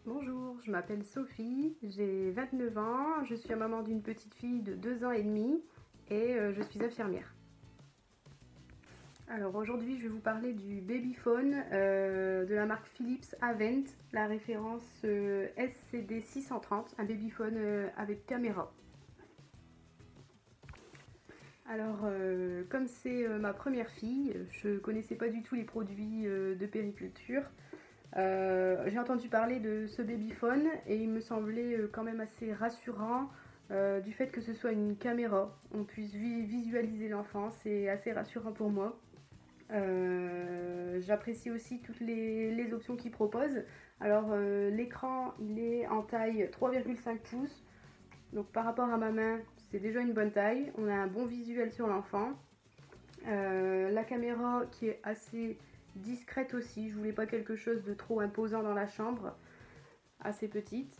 Bonjour, je m'appelle Sophie, j'ai 29 ans, je suis maman d'une petite fille de 2 ans et demi et je suis infirmière. Alors aujourd'hui je vais vous parler du babyphone de la marque Philips Avent, la référence SCD 630, un babyphone avec caméra. Alors comme c'est ma première fille, je connaissais pas du tout les produits de périculture. J'ai entendu parler de ce babyphone et il me semblait quand même assez rassurant du fait que ce soit une caméra. On puisse visualiser l'enfant, c'est assez rassurant pour moi. J'apprécie aussi toutes les options qu'il propose. Alors l'écran il est en taille 3,5 pouces, donc par rapport à ma main c'est déjà une bonne taille. On a un bon visuel sur l'enfant. La caméra qui est assez discrète aussi, je voulais pas quelque chose de trop imposant dans la chambre, assez petite.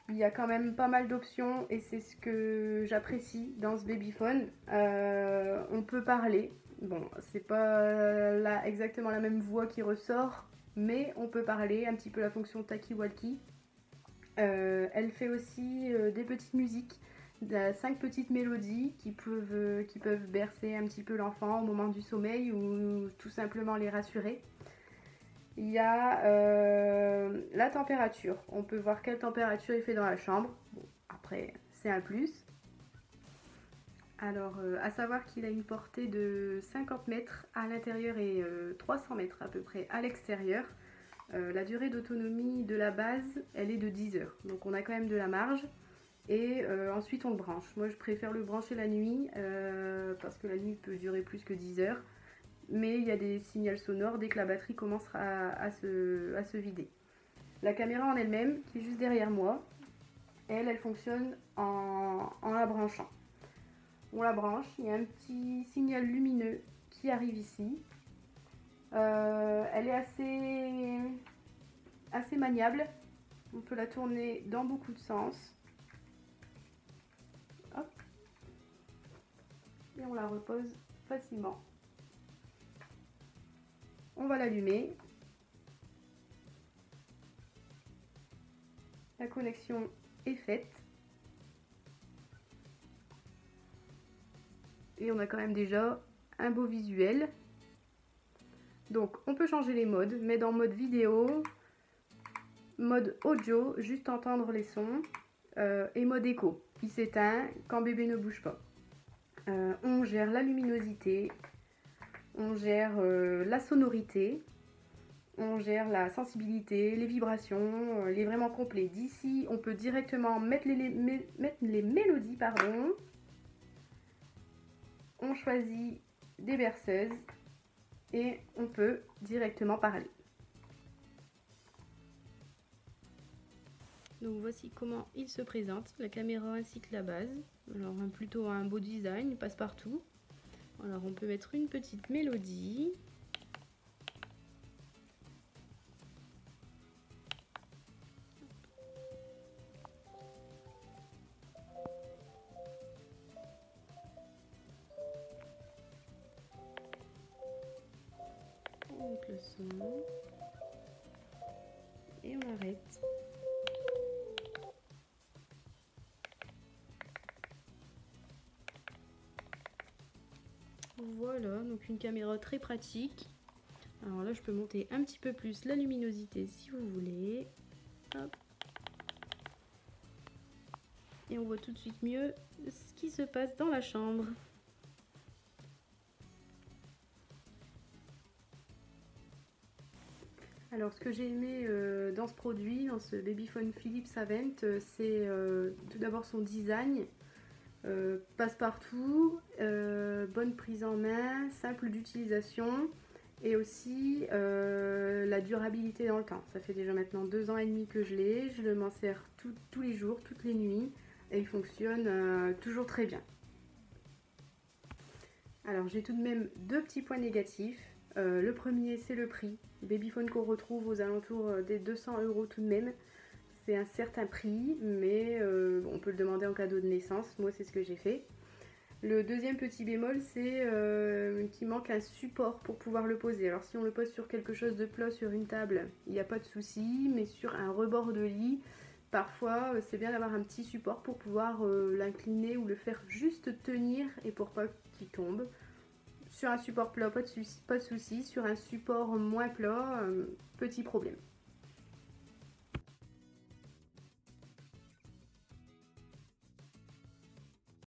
Il y a quand même pas mal d'options et c'est ce que j'apprécie dans ce babyphone. On peut parler, bon c'est pas là exactement la même voix qui ressort, mais on peut parler, un petit peu la fonction talkie-walkie. Elle fait aussi des petites musiques, 5 petites mélodies qui peuvent bercer un petit peu l'enfant au moment du sommeil ou tout simplement les rassurer. Il y a la température. On peut voir quelle température il fait dans la chambre. Bon, après, c'est un plus. Alors, à savoir qu'il a une portée de 50 mètres à l'intérieur et 300 mètres à peu près à l'extérieur. La durée d'autonomie de la base, elle est de 10 heures. Donc on a quand même de la marge. Et ensuite on le branche. Moi je préfère le brancher la nuit parce que la nuit peut durer plus que 10 heures. Mais il y a des signaux sonores dès que la batterie commence à se vider. La caméra en elle-même, qui est juste derrière moi, elle fonctionne en la branchant. On la branche, il y a un petit signal lumineux qui arrive ici. Elle est assez maniable. On peut la tourner dans beaucoup de sens. Hop. Et on la repose facilement. On va l'allumer. La connexion est faite. Et on a quand même déjà un beau visuel. Donc on peut changer les modes, mettre en mode vidéo, mode audio, juste entendre les sons, et mode écho, qui s'éteint quand bébé ne bouge pas. On gère la luminosité, on gère la sonorité, on gère la sensibilité, les vibrations, il est vraiment complet. D'ici, on peut directement mettre les mélodies, pardon. On choisit des berceuses et on peut directement parler. Donc voici comment il se présente, la caméra ainsi que la base. Alors plutôt un beau design, passe-partout. Alors on peut mettre une petite mélodie. On monte le son et on arrête. Voilà, donc une caméra très pratique. Alors là, je peux monter un petit peu plus la luminosité si vous voulez. Hop. Et on voit tout de suite mieux ce qui se passe dans la chambre. Alors ce que j'ai aimé dans ce produit, dans ce babyphone Philips Avent, c'est tout d'abord son design. Passe-partout, bonne prise en main, simple d'utilisation et aussi la durabilité dans le temps. Ça fait déjà maintenant 2 ans et demi que je m'en sers tous les jours, toutes les nuits et il fonctionne toujours très bien. Alors j'ai tout de même 2 petits points négatifs. Le premier c'est le prix, babyphone qu'on retrouve aux alentours des 200 € tout de même. C'est un certain prix, mais on peut le demander en cadeau de naissance. Moi, c'est ce que j'ai fait. Le deuxième petit bémol, c'est qu'il manque un support pour pouvoir le poser. Alors si on le pose sur quelque chose de plat, sur une table, il n'y a pas de souci, mais sur un rebord de lit, parfois c'est bien d'avoir un petit support pour pouvoir l'incliner ou le faire juste tenir et pour pas qu'il tombe. Sur un support plat, pas de souci. Sur un support moins plat, petit problème.